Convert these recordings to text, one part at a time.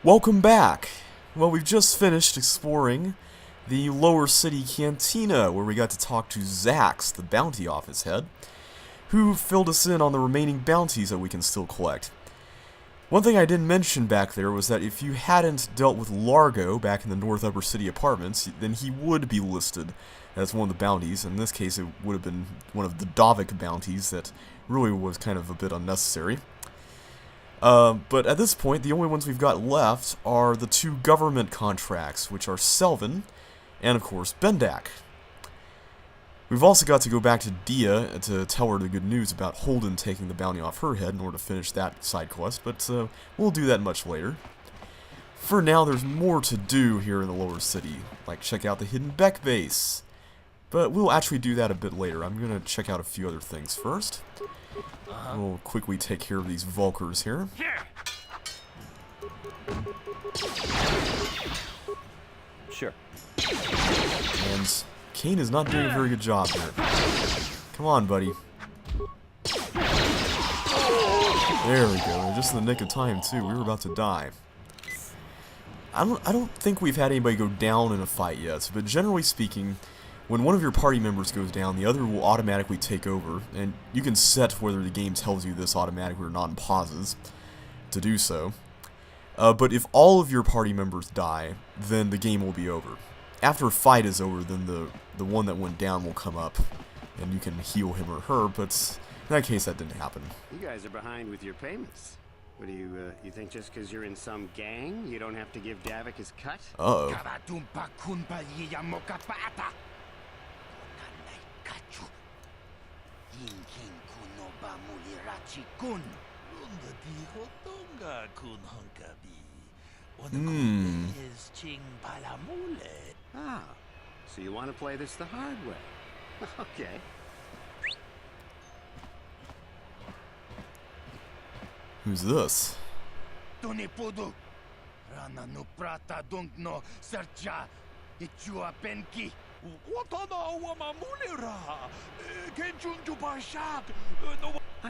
Welcome back! Well, we've just finished exploring the lower city cantina, where we got to talk to Zax, the bounty office head, who filled us in on the remaining bounties that we can still collect. One thing I didn't mention back there was that if you hadn't dealt with Largo back in the North Upper City apartments, then he would be listed as one of the bounties. In this case, it would have been one of the Davik bounties that really was kind of a bit unnecessary. But at this point, the only ones we've got left are the two government contracts, which are Selvin and, of course, Bendak. We've also got to go back to Dia to tell her the good news about Holden taking the bounty off her head in order to finish that side quest, but we'll do that much later. For now, there's more to do here in the lower city, like check out the Hidden Bek base. But we'll actually do that a bit later. I'm going to check out a few other things first. We'll quickly take care of these Vulkers here. Sure. And Kane is not doing a very good job here. Come on, buddy. There we go. Just in the nick of time, too. We were about to die. I don't think we've had anybody go down in a fight yet, but generally speaking, when one of your party members goes down, the other will automatically take over, and you can set whether the game tells you this automatically or not in pauses to do so. But if all of your party members die, then the game will be over. After a fight is over, then the one that went down will come up, and you can heal him or her, but in that case, that didn't happen. You guys are behind with your payments. What do you think just because you're in some gang, you don't have to give Davik his cut? Uh-oh. Ah, so you want to play this the hard way. Okay. Who's this? I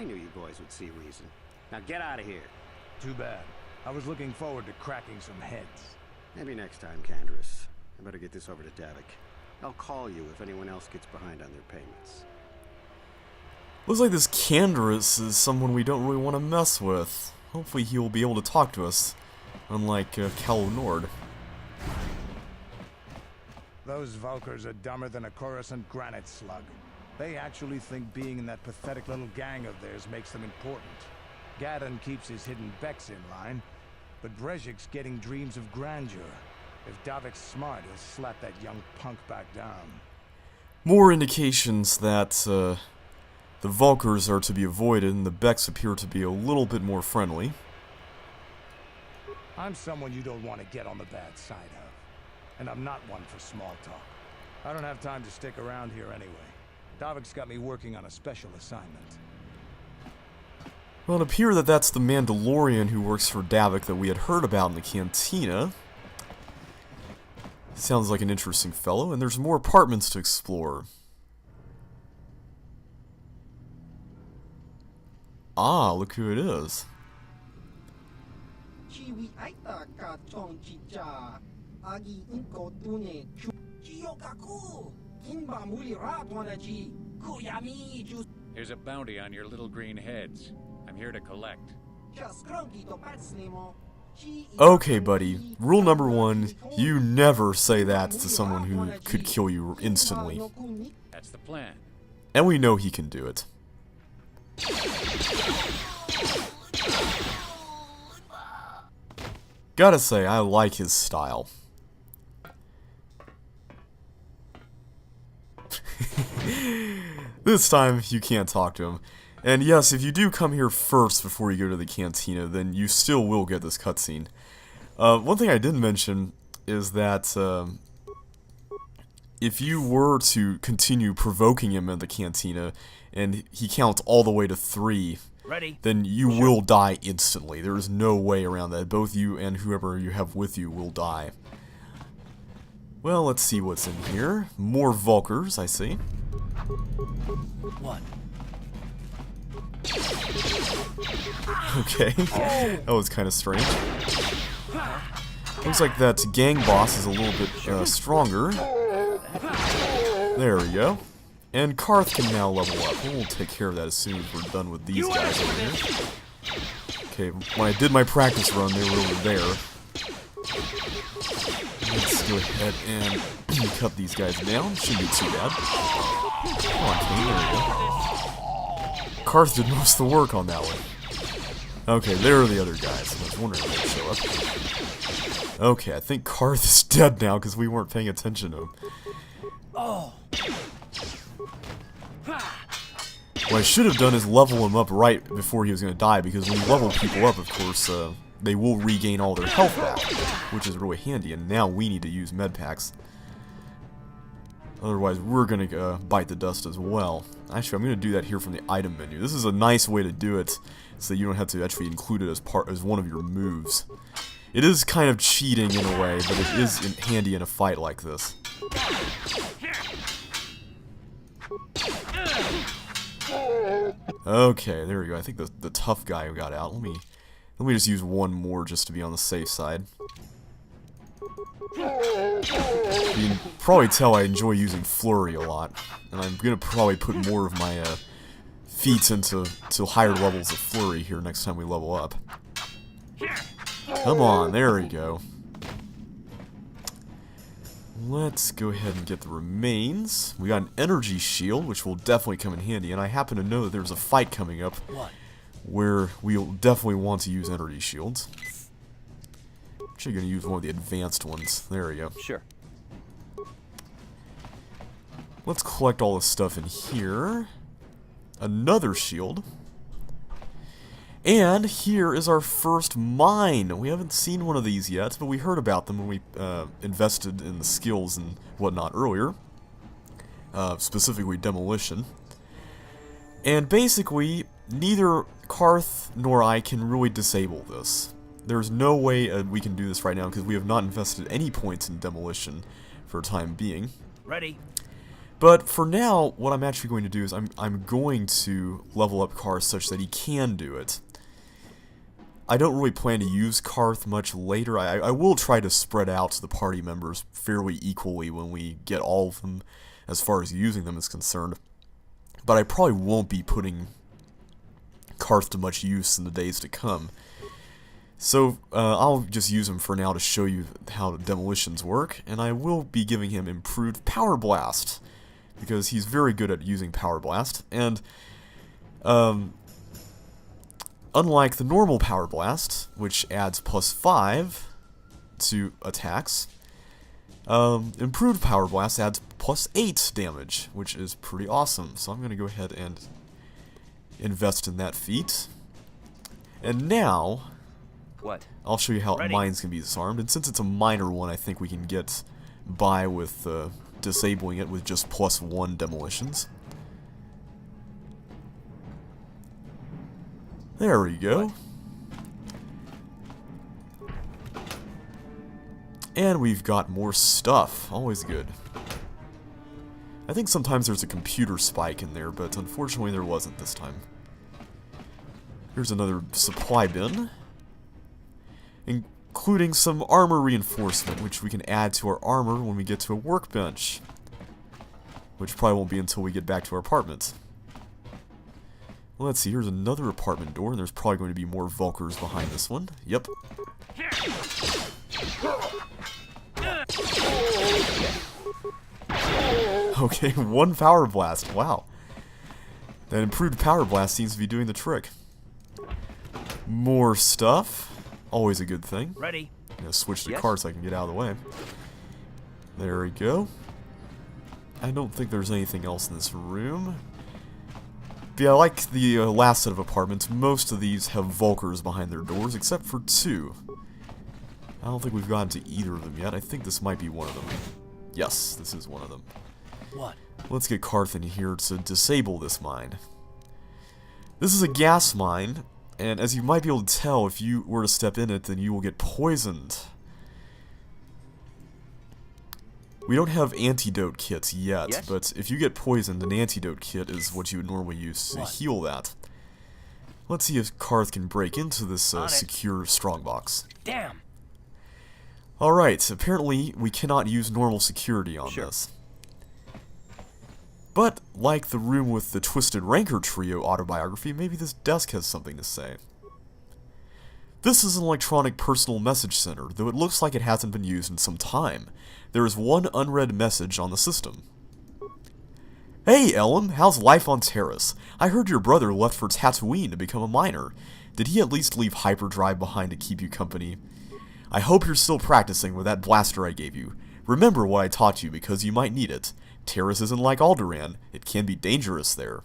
knew you boys would see reason. Now get out of here. Too bad. I was looking forward to cracking some heads. Maybe next time, Taris. I better get this over to Davik. I'll call you if anyone else gets behind on their payments. Looks like this Candaris is someone we don't really want to mess with. Hopefully he'll be able to talk to us, unlike Cal Nord. Those Vulkers are dumber than a Coruscant granite slug. They actually think being in that pathetic little gang of theirs makes them important. Gadon keeps his Hidden Beks in line, but Brezhik's getting dreams of grandeur. If Davik's smart, he'll slap that young punk back down. More indications that the Vulkers are to be avoided, and the Beks appear to be a little bit more friendly. I'm someone you don't want to get on the bad side of. And I'm not one for small talk. I don't have time to stick around here anyway. Davik's got me working on a special assignment. Well, it appears that that's the Mandalorian who works for Davik that we had heard about in the cantina. Sounds like an interesting fellow, and there's more apartments to explore. Ah, look who it is. Here's a bounty on your little green heads. I'm here to collect. Okay, buddy. Rule number 1, you never say that to someone who could kill you instantly. That's the plan. And we know he can do it. Gotta say, I like his style. This time, you can't talk to him. And yes, if you do come here first before you go to the cantina, then you still will get this cutscene. One thing I didn't mention is that if you were to continue provoking him in the cantina, and he counts all the way to 3, then you will die instantly. There is no way around that. Both you and whoever you have with you will die. Well, let's see what's in here. More Vulkers, I see. One. Okay, that was kind of strange. Looks like that gang boss is a little bit stronger. There we go. And Karth can now level up. We'll take care of that as soon as we're done with these guys over here. Okay, when I did my practice run, they were over there. Let's go ahead and cut these guys down. Shouldn't be too bad. Come on, Kane, there we go. Karth did most of the work on that one. Okay, there are the other guys. I was wondering if they'd show up. Okay, I think Karth is dead now because we weren't paying attention to him. What I should have done is level him up right before he was going to die, because when you level people up, of course, they will regain all their health back, which is really handy, and now we need to use med packs. Otherwise, we're going to bite the dust as well. Actually, I'm going to do that here from the item menu. This is a nice way to do it, so you don't have to actually include it as one of your moves. It is kind of cheating in a way, but it is handy in a fight like this. Okay, there we go. I think the tough guy got out. Let me just use one more just to be on the safe side. You can probably tell I enjoy using Flurry a lot, and I'm gonna probably put more of my feats into higher levels of Flurry here next time we level up. Come on, there we go. Let's go ahead and get the remains. We got an energy shield, which will definitely come in handy, and I happen to know that there's a fight coming up where we'll definitely want to use energy shields. I'm actually going to use one of the advanced ones. There we go. Sure. Let's collect all this stuff in here. Another shield. And here is our first mine. We haven't seen one of these yet, but we heard about them when we invested in the skills and whatnot earlier. Specifically demolition. And basically, neither Karth nor I can really disable this. There's no way we can do this right now because we have not invested any points in demolition for the time being. Ready. But for now, what I'm actually going to do is I'm going to level up Karth such that he can do it. I don't really plan to use Karth much later. I will try to spread out the party members fairly equally when we get all of them as far as using them is concerned. But I probably won't be putting Karth to much use in the days to come. So I'll just use him for now to show you how demolitions work, and I will be giving him improved Power Blast, because he's very good at using Power Blast, and unlike the normal Power Blast, which adds +5 to attacks, improved Power Blast adds +8 damage, which is pretty awesome. So I'm going to go ahead and invest in that feat. And now, I'll show you how mines can be disarmed. And since it's a minor one, I think we can get by with disabling it with just +1 demolitions. There we go. And we've got more stuff. Always good. I think sometimes there's a computer spike in there, but unfortunately there wasn't this time. Here's another supply bin, including some armor reinforcement, which we can add to our armor when we get to a workbench, which probably won't be until we get back to our apartment. Well, let's see, here's another apartment door, and there's probably going to be more Vulkars behind this one. Yep. Okay, 1 Power Blast, wow. That improved Power Blast seems to be doing the trick. More stuff, always a good thing. Ready. I'm gonna switch the card so I can get out of the way. There we go. I don't think there's anything else in this room. But yeah, like the last set of apartments, most of these have Vulkars behind their doors, except for 2. I don't think we've gotten to either of them yet. I think this might be one of them. Yes, this is one of them. What? Let's get Karth in here to disable this mine. This is a gas mine, and as you might be able to tell, if you were to step in it, then you will get poisoned. We don't have antidote kits yet, but if you get poisoned, an antidote kit is what you would normally use to heal that. Let's see if Karth can break into this secure strongbox. Damn! Alright, apparently we cannot use normal security on this. But, like the room with the Twisted Rancor Trio autobiography, maybe this desk has something to say. This is an electronic personal message center, though it looks like it hasn't been used in some time. There is one unread message on the system. Hey, Ellum, how's life on Taris? I heard your brother left for Tatooine to become a miner. Did he at least leave hyperdrive behind to keep you company? I hope you're still practicing with that blaster I gave you. Remember what I taught you because you might need it. Taris isn't like Alderaan. It can be dangerous there.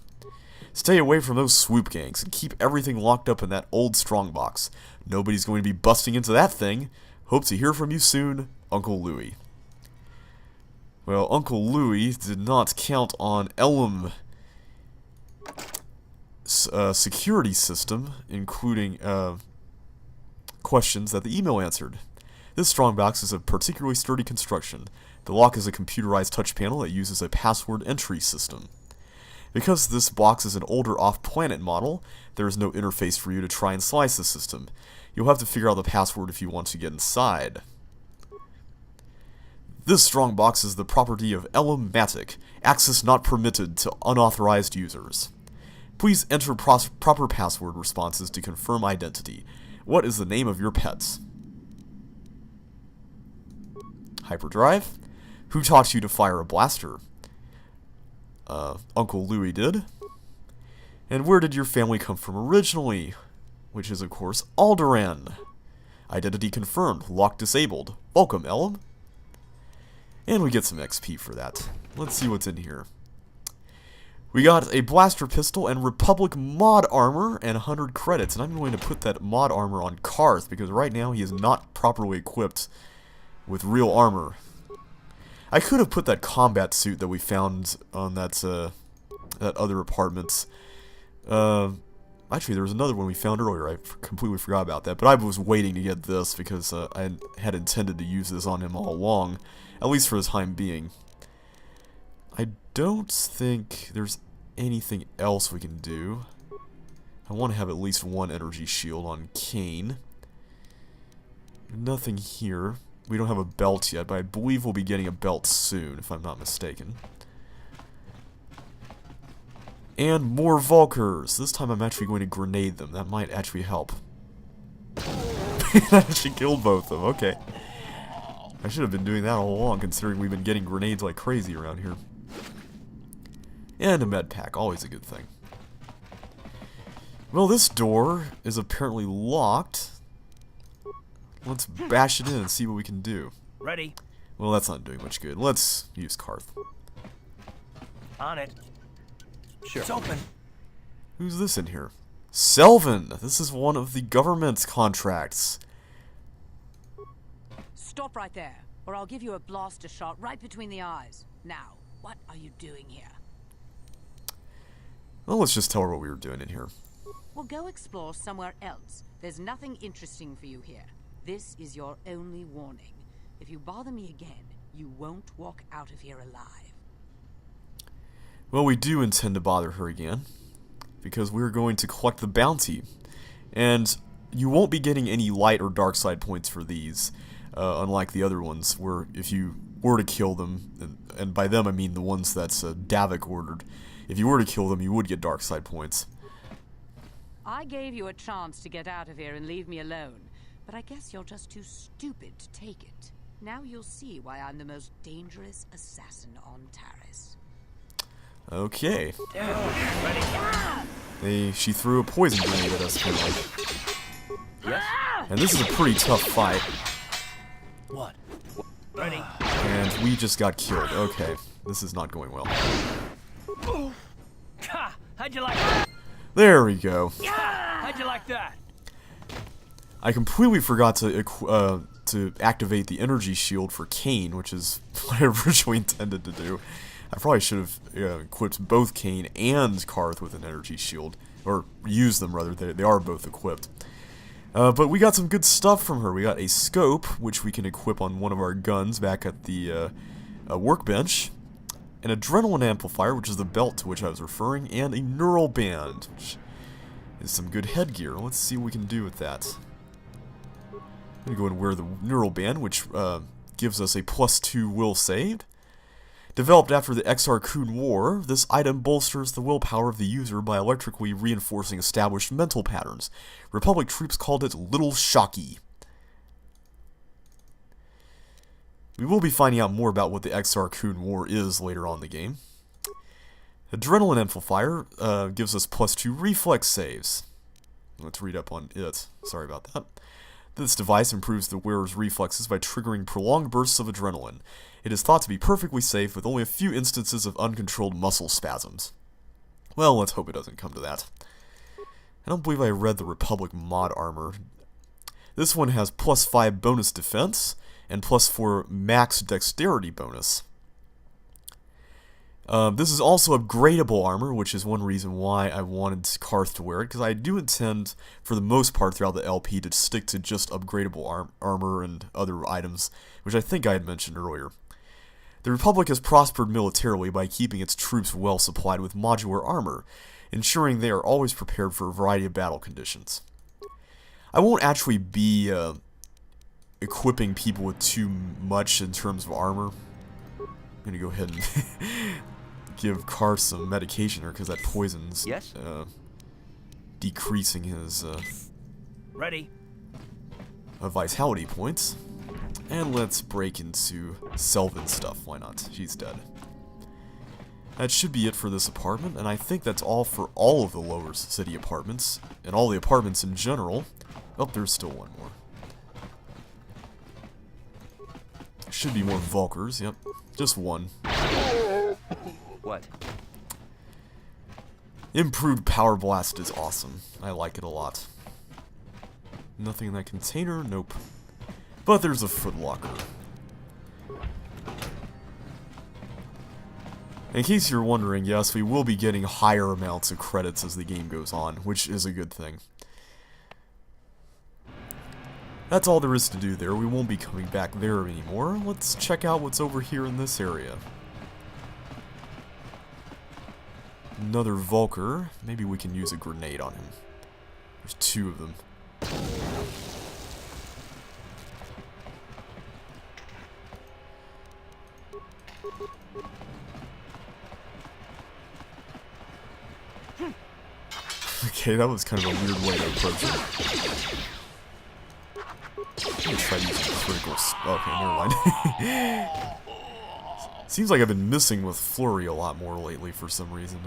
Stay away from those swoop gangs and keep everything locked up in that old strongbox. Nobody's going to be busting into that thing. Hope to hear from you soon, Uncle Louie. Well, Uncle Louie did not count on Ellum security system, including questions that the email answered. This strongbox is a particularly sturdy construction. The lock is a computerized touch panel that uses a password entry system. Because this box is an older off-planet model, there is no interface for you to try and slice the system. You'll have to figure out the password if you want to get inside. This strongbox is the property of Ellum-matic. Access not permitted to unauthorized users. Please enter proper password responses to confirm identity. What is the name of your pets? Hyperdrive? Who taught you to fire a blaster? Uncle Louie did. And where did your family come from originally? Which is, of course, Alderaan. Identity confirmed. Lock disabled. Welcome, Ellum. And we get some XP for that. Let's see what's in here. We got a blaster pistol and Republic mod armor and 100 credits. And I'm going to put that mod armor on Karth because right now he is not properly equipped with real armor. I could have put that combat suit that we found on that other apartment. Actually, there was another one we found earlier. I completely forgot about that. But I was waiting to get this because I had intended to use this on him all along. At least for the time being. I don't think there's anything else we can do. I want to have at least one energy shield on Kane. Nothing here. We don't have a belt yet, but I believe we'll be getting a belt soon, if I'm not mistaken. And more Vulkers. This time I'm actually going to grenade them. That might actually help. That actually killed both of them. Okay. I should have been doing that all along, considering we've been getting grenades like crazy around here. And a med pack, always a good thing. Well, this door is apparently locked. Let's bash it in and see what we can do. Ready. Well, that's not doing much good. Let's use Karth. On it. Sure. It's open. Who's this in here? Selvin! This is one of the government's contracts. Stop right there, or I'll give you a blaster shot right between the eyes. Now, what are you doing here? Well, let's just tell her what we were doing in here. Well, go explore somewhere else. There's nothing interesting for you here. This is your only warning. If you bother me again, you won't walk out of here alive. Well, we do intend to bother her again, because we're going to collect the bounty. And you won't be getting any light or dark side points for these. Unlike the other ones, where if you were to kill them, and by them I mean the ones that's Davik ordered, if you were to kill them, you would get dark side points. I gave you a chance to get out of here and leave me alone, but I guess you're just too stupid to take it. Now you'll see why I'm the most dangerous assassin on Taris. Okay. She threw a poison grenade at us, apparently. Yes. And this is a pretty tough fight. What? Ready. And we just got killed. Okay, this is not going well. How'd you like that? There we go. How'd you like that? I completely forgot to activate the energy shield for Kane, which is what I originally intended to do. I probably should have equipped both Kane and Karth with an energy shield, or used them rather. They are both equipped. But we got some good stuff from her. We got a scope, which we can equip on one of our guns back at the workbench. An adrenaline amplifier, which is the belt to which I was referring, and a neural band, which is some good headgear. Let's see what we can do with that. I'm going to go and wear the neural band, which gives us a +2 will saved. Developed after the Exarchun War, this item bolsters the willpower of the user by electrically reinforcing established mental patterns. Republic troops called it Little Shocky. We will be finding out more about what the Exarchun War is later on in the game. Adrenaline Amplifier gives us +2 reflex saves. Let's read up on it. Sorry about that. This device improves the wearer's reflexes by triggering prolonged bursts of adrenaline. It is thought to be perfectly safe with only a few instances of uncontrolled muscle spasms. Well, let's hope it doesn't come to that. I don't believe I read the Republic mod armor. This one has +5 bonus defense and +4 max dexterity bonus. This is also upgradable armor, which is one reason why I wanted Karth to wear it, because I do intend, for the most part throughout the LP, to stick to just upgradable armor and other items, which I think I had mentioned earlier. The Republic has prospered militarily by keeping its troops well supplied with modular armor, ensuring they are always prepared for a variety of battle conditions. I won't actually be equipping people with too much in terms of armor. I'm going to go ahead and give Karth some medication here, because that poison's decreasing his Ready. vitality points. And let's break into Selvin's stuff. Why not? She's dead. That should be it for this apartment, and I think that's all for all of the lower city apartments, and all the apartments in general. Oh, there's still one more. Should be more Vulkars, yep. Just one. What? Improved Power Blast is awesome. I like it a lot. Nothing in that container? Nope. But there's a footlocker. In case you're wondering, yes, we will be getting higher amounts of credits as the game goes on, which is a good thing. That's all there is to do there. We won't be coming back there anymore. Let's check out what's over here in this area. Another Vulkar. Maybe we can use a grenade on him. There's 2 of them. Okay, that was kind of a weird way to approach it. I'm gonna try using critical. Okay, never mind. Seems like I've been missing with Flurry a lot more lately for some reason.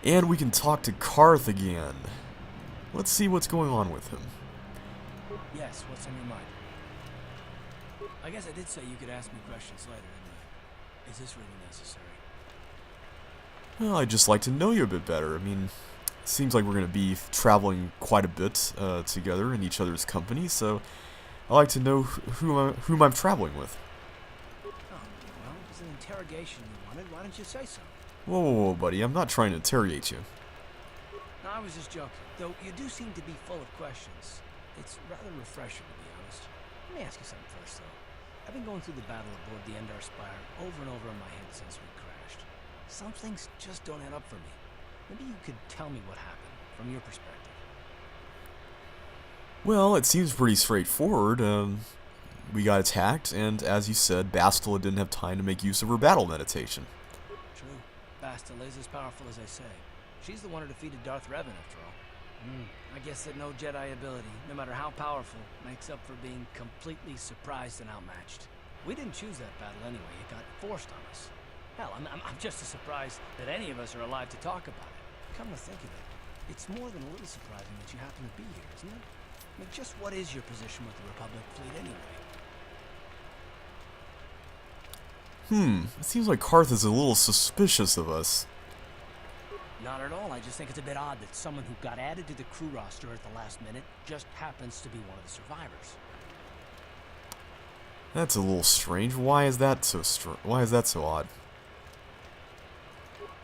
And we can talk to Karth again. Let's see what's going on with him. Yes, what's on your mind? I guess I did say you could ask me questions later, didn't I? Is this really necessary? Well, I'd just like to know you a bit better. I mean, it seems like we're going to be traveling quite a bit together in each other's company, so I'd like to know whom I'm traveling with. Oh, well, it was an interrogation you wanted. Why didn't you say so? Whoa, whoa, whoa, buddy. I'm not trying to interrogate you. No, I was just joking. Though you do seem to be full of questions. It's rather refreshing, to be honest. Let me ask you something first, though. I've been going through the battle aboard the Endar Spire over and over in my head since we crashed. Some things just don't add up for me. Maybe you could tell me what happened, from your perspective. Well, it seems pretty straightforward. We got attacked, and as you said, Bastila didn't have time to make use of her battle meditation. True. Bastila is as powerful as I say. She's the one who defeated Darth Revan, after all. I guess that no Jedi ability, no matter how powerful, makes up for being completely surprised and outmatched. We didn't choose that battle anyway. It got forced on us. Hell, I'm just as surprised that any of us are alive to talk about it. Come to think of it, it's more than a little surprising that you happen to be here, isn't it? I mean, just what is your position with the Republic fleet anyway? It seems like Karth is a little suspicious of us. Not at all. I just think it's a bit odd that someone who got added to the crew roster at the last minute just happens to be one of the survivors. That's a little strange. Why is that so odd?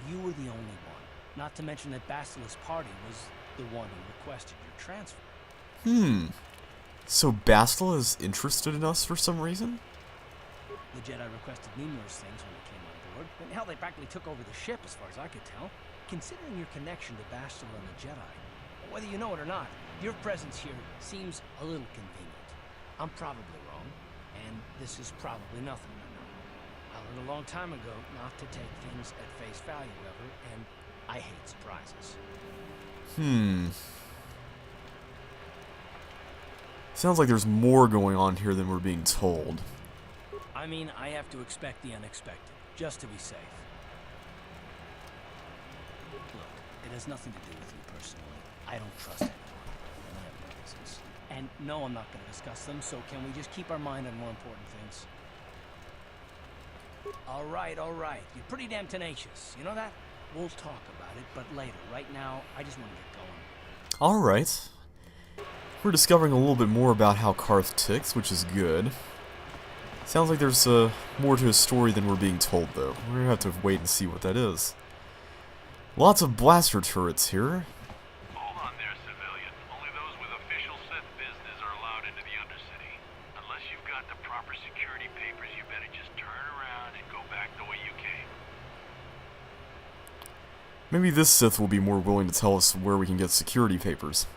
You were the only one. Not to mention that Bastila's party was the one who requested your transfer. So Bastila is interested in us for some reason? The Jedi requested numerous things when they came on board, and hell, they practically took over the ship as far as I could tell. Considering your connection to Bastila and the Jedi, Whether you know it or not, your presence here seems a little convenient. I'm probably wrong, and this is probably nothing I know. I learned a long time ago not to take things at face value ever, and I hate surprises. Sounds like there's more going on here than we're being told. I mean, I have to expect the unexpected, just to be safe. Look, it has nothing to do with you personally. I don't trust anyone. I have no reasons. And no, I'm not going to discuss them, so can we just keep our mind on more important things? All right. You're pretty damn tenacious. You know that? We'll talk about it, but later. Right now, I just want to get going. All right. We're discovering a little bit more about how Karth ticks, which is good. Sounds like there's more to his story than we're being told, though. We're gonna have to wait and see what that is. Lots of blaster turrets here. Hold on there, civilian. Only those with official Sith business are allowed into the Undercity. Unless you've got the proper security papers, you better just turn around and go back the way you came. Maybe this Sith will be more willing to tell us where we can get security papers.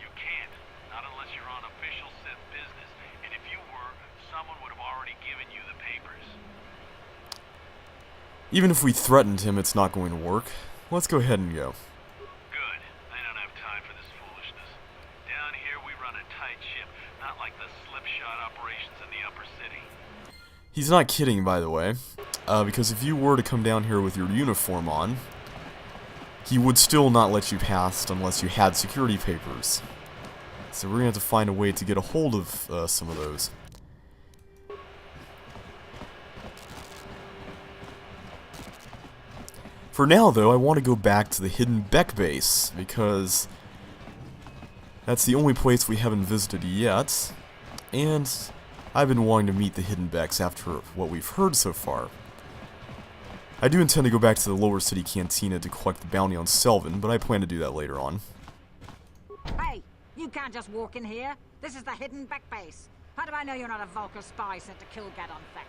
You can't. Not unless you're on official Sith business. And if you were, someone would have already given you the papers. Even if we threatened him, it's not going to work. Let's go ahead and go. Good. I don't have time for this foolishness. Down here, we run a tight ship, not like the slipshod operations in the upper city. He's not kidding, by the way. Because if you were to come down here with your uniform on, he would still not let you pass unless you had security papers. So we're going to have to find a way to get a hold of some of those. For now, though, I want to go back to the Hidden Bek base, because that's the only place we haven't visited yet, and I've been wanting to meet the Hidden Beks after what we've heard so far. I do intend to go back to the lower city cantina to collect the bounty on Selvin, but I plan to do that later on. Hey, you can't just walk in here. This is the Hidden Bek base. How do I know you're not a Vulcan spy sent to kill Gadon Thek?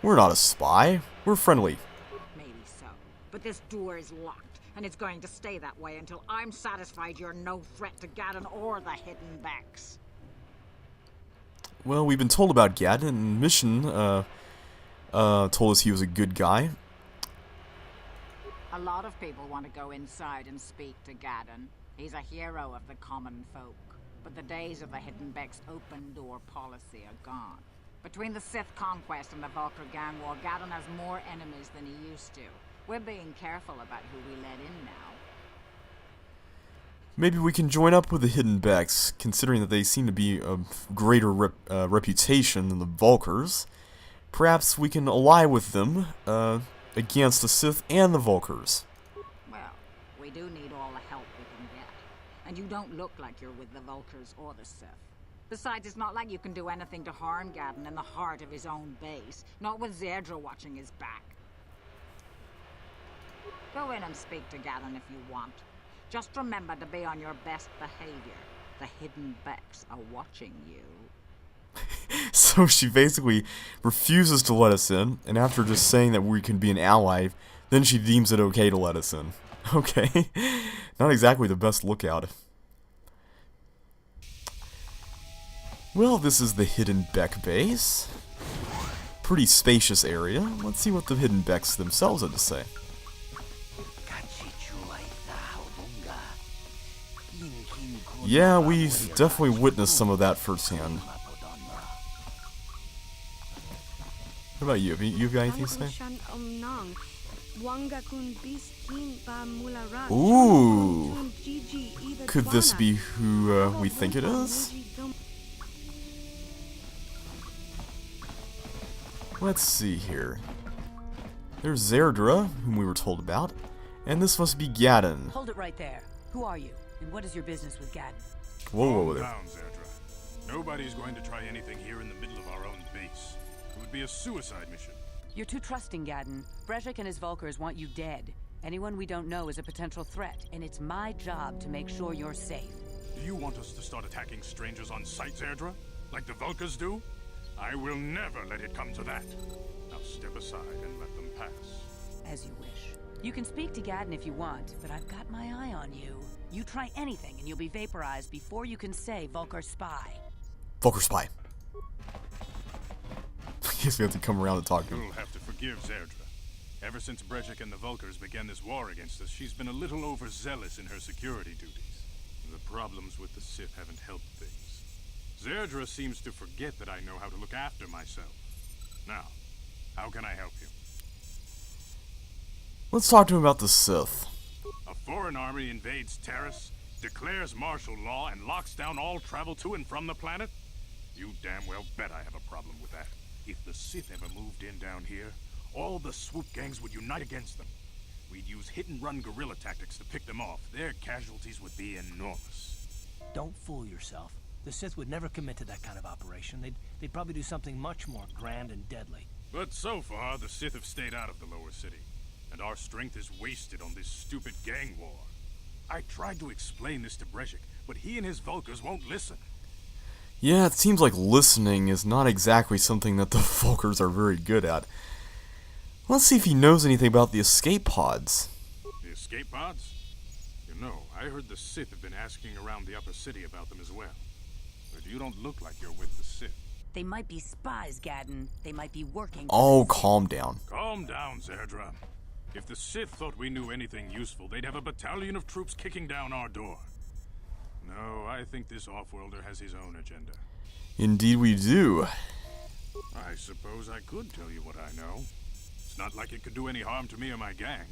We're not a spy. We're friendly. Maybe so. But this door is locked, and it's going to stay that way until I'm satisfied you're no threat to Gadon or the Hidden Beks. Well, we've been told about Gadon, and Mission, told us he was a good guy. A lot of people want to go inside and speak to Gadon. He's a hero of the common folk. But the days of the Hidden Beks' open-door policy are gone. Between the Sith conquest and the Vulcan gang war, Gadon has more enemies than he used to. We're being careful about who we let in now. Maybe we can join up with the Hidden Beks, considering that they seem to be of greater reputation than the Vulkars. Perhaps we can ally with them against the Sith and the Vulkars. Well, we do need all the help we can get. And you don't look like you're with the Vulkars or the Sith. Besides, it's not like you can do anything to harm Gadon in the heart of his own base. Not with Zerdra watching his back. Go in and speak to Gadon if you want. Just remember to be on your best behavior. The Hidden Beks are watching you. So she basically refuses to let us in, and after just saying that we can be an ally, then she deems it okay to let us in. Okay. Not exactly the best lookout. Well, this is the Hidden Bek base. Pretty spacious area. Let's see what the Hidden Beks themselves have to say. Yeah, we've definitely witnessed some of that firsthand. What about you? Have you got anything to say? Ooh! Could this be who we think it is? Let's see here. There's Zerdra, whom we were told about, and this must be Gadon. Hold it right there. Who are you? And what is your business with Gadon? Whoa there. Calm down, Zerdra. Nobody's going to try anything here in the middle of our own base. It would be a suicide mission. You're too trusting, Gadon. Brezhik and his Vulkars want you dead. Anyone we don't know is a potential threat, and it's my job to make sure you're safe. Do you want us to start attacking strangers on sight, Zerdra? Like the Vulkars do? I will never let it come to that. Now step aside and let them pass. As you wish. You can speak to Gadden if you want, but I've got my eye on you. You try anything and you'll be vaporized before you can say Vulcar spy. Vulcar spy. I guess we have to come around and talk to him. You'll have to forgive Zerdra. Ever since Brejik and the Vulkars began this war against us, she's been a little overzealous in her security duties. The problems with the Sith haven't helped things. Zerdra seems to forget that I know how to look after myself. Now, how can I help you? Let's talk to him about the Sith. A foreign army invades Taris, declares martial law, and locks down all travel to and from the planet? You damn well bet I have a problem with that. If the Sith ever moved in down here, all the swoop gangs would unite against them. We'd use hit-and-run guerrilla tactics to pick them off. Their casualties would be enormous. Don't fool yourself. The Sith would never commit to that kind of operation. They'd probably do something much more grand and deadly. But so far, the Sith have stayed out of the lower city, and our strength is wasted on this stupid gang war. I tried to explain this to Brejik, but he and his Vulkars won't listen. Yeah, it seems like listening is not exactly something that the Vulkars are very good at. Let's see if he knows anything about the escape pods. The escape pods? You know, I heard the Sith have been asking around the upper city about them as well. But you don't look like you're with the Sith. They might be spies, Gadden. They might be working. Oh, calm down. Calm down, Zerdra. If the Sith thought we knew anything useful, they'd have a battalion of troops kicking down our door. No, I think this off-worlder has his own agenda. Indeed we do. I suppose I could tell you what I know. It's not like it could do any harm to me or my gang.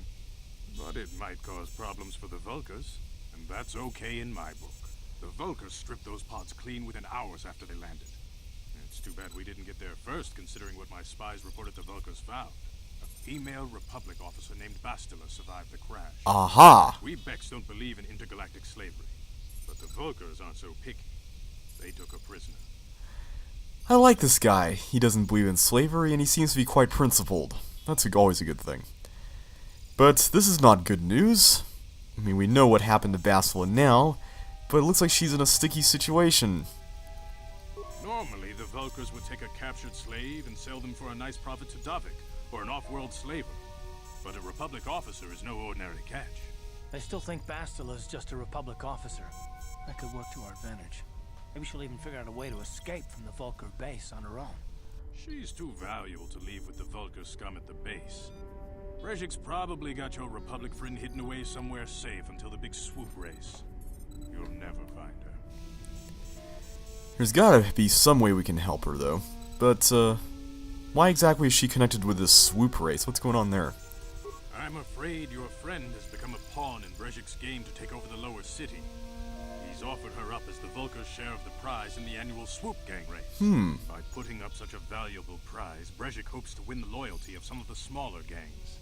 But it might cause problems for the Vulkars, and that's okay in my book. The Vulkars stripped those pods clean within hours after they landed. It's too bad we didn't get there first, considering what my spies reported the Vulkars found. A female Republic officer named Bastila survived the crash. Aha! We Beks don't believe in intergalactic slavery, but the Vulkars aren't so picky. They took a prisoner. I like this guy. He doesn't believe in slavery, and he seems to be quite principled. That's always a good thing. But this is not good news. I mean, we know what happened to Bastila now, but it looks like she's in a sticky situation. Normally, the Vulkars would take a captured slave and sell them for a nice profit to Davik, or an off-world slaver. But a Republic officer is no ordinary catch. I still think Bastila's just a Republic officer. That could work to our advantage. Maybe she'll even figure out a way to escape from the Vulkar base on her own. She's too valuable to leave with the Vulkar scum at the base. Brejik's probably got your Republic friend hidden away somewhere safe until the big swoop race. You'll never find her. There's gotta be some way we can help her, though. But, why exactly is she connected with this swoop race? What's going on there? I'm afraid your friend has become a pawn in Brejik's game to take over the lower city. He's offered her up as the Vulkar's share of the prize in the annual swoop gang race. By putting up such a valuable prize, Brejik hopes to win the loyalty of some of the smaller gangs.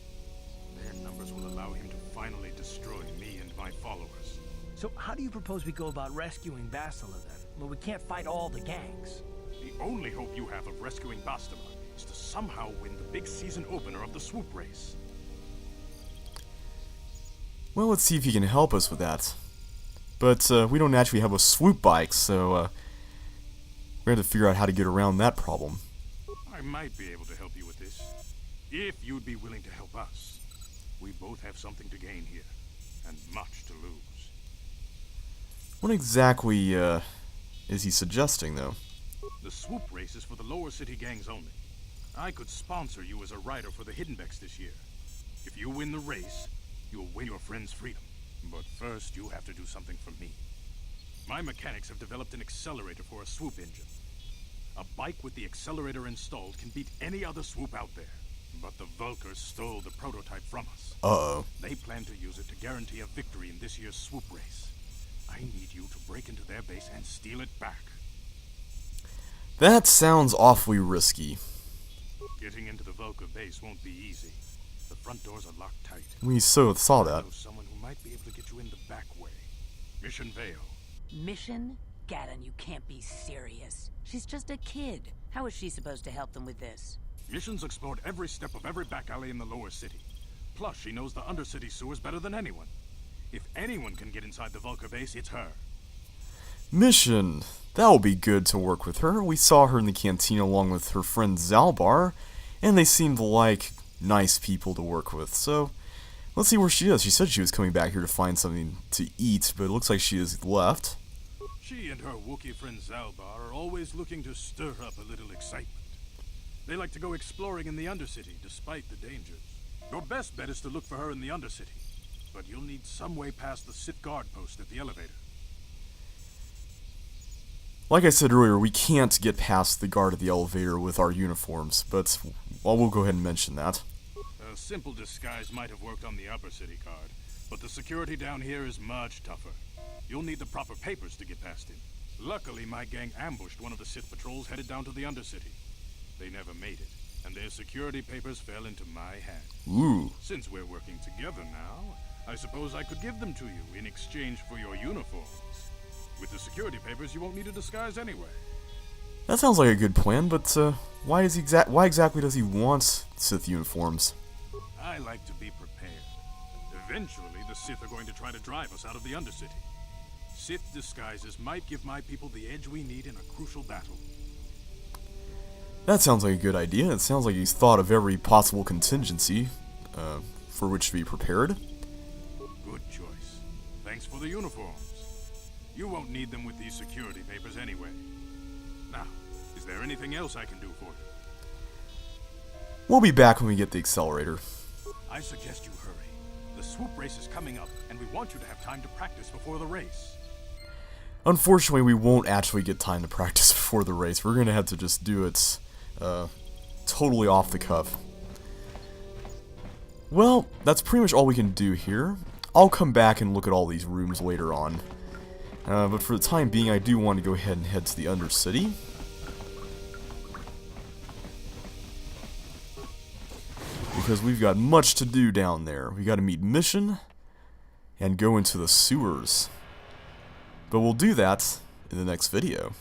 Their numbers will allow him to finally destroy me and my followers. So how do you propose we go about rescuing Bastila then? Well, we can't fight all the gangs. The only hope you have of rescuing Bastila is to somehow win the big season opener of the swoop race. Well, let's see if he can help us with that. But, we don't actually have a swoop bike, so, we're going to figure out how to get around that problem. I might be able to help you with this, if you'd be willing to help us. We both have something to gain here, and much to lose. What exactly, is he suggesting, though? The swoop race is for the lower city gangs only. I could sponsor you as a rider for the Hidden Beks this year. If you win the race, you'll win your friend's freedom. But first, you have to do something for me. My mechanics have developed an accelerator for a swoop engine. A bike with the accelerator installed can beat any other swoop out there. But the Vulkars stole the prototype from us. Uh-oh. They plan to use it to guarantee a victory in this year's swoop race. I need you to break into their base and steal it back. That sounds awfully risky. Getting into the Vulkar base won't be easy. The front doors are locked tight. We saw that. I know someone who might be able to get you in the back way. Mission Vale. Mission? Gadden, you can't be serious. She's just a kid. How is she supposed to help them with this? Mission's explored every step of every back alley in the lower city. Plus, she knows the undercity sewers better than anyone. If anyone can get inside the Vulkar base, it's her. Mission. That'll be good to work with her. We saw her in the canteen along with her friend Zalbar, and they seemed like nice people to work with, so Let's see where she is. She said she was coming back here to find something to eat, but it looks like she has left. She and her Wookiee friend Zalbar are always looking to stir up a little excitement. They like to go exploring in the Undercity, despite the dangers. Your best bet is to look for her in the Undercity, but you'll need some way past the Sith guard post at the elevator. Like I said earlier, we can't get past the guard at the elevator with our uniforms, but well, we'll go ahead and mention that. A simple disguise might have worked on the Upper City guard, but the security down here is much tougher. You'll need the proper papers to get past him. Luckily, my gang ambushed one of the Sith patrols headed down to the Undercity. They never made it, and their security papers fell into my hands. Ooh. Since we're working together now, I suppose I could give them to you in exchange for your uniforms. With the security papers, you won't need a disguise anyway. That sounds like a good plan, but why exactly does he want Sith uniforms? I like to be prepared. Eventually, the Sith are going to try to drive us out of the Undercity. Sith disguises might give my people the edge we need in a crucial battle. That sounds like a good idea. It sounds like he's thought of every possible contingency for which to be prepared. Good choice. Thanks for the uniforms. You won't need them with these security papers anyway. Now, is there anything else I can do for you? We'll be back when we get the accelerator. I suggest you hurry. The swoop race is coming up, and we want you to have time to practice before the race. Unfortunately, we won't actually get time to practice before the race. We're going to have to just do it totally off the cuff. Well, that's pretty much all we can do here. I'll come back and look at all these rooms later on. But for the time being, I do want to go ahead and head to the Undercity. Because we've got much to do down there. We got to meet Mission and go into the sewers. But we'll do that in the next video.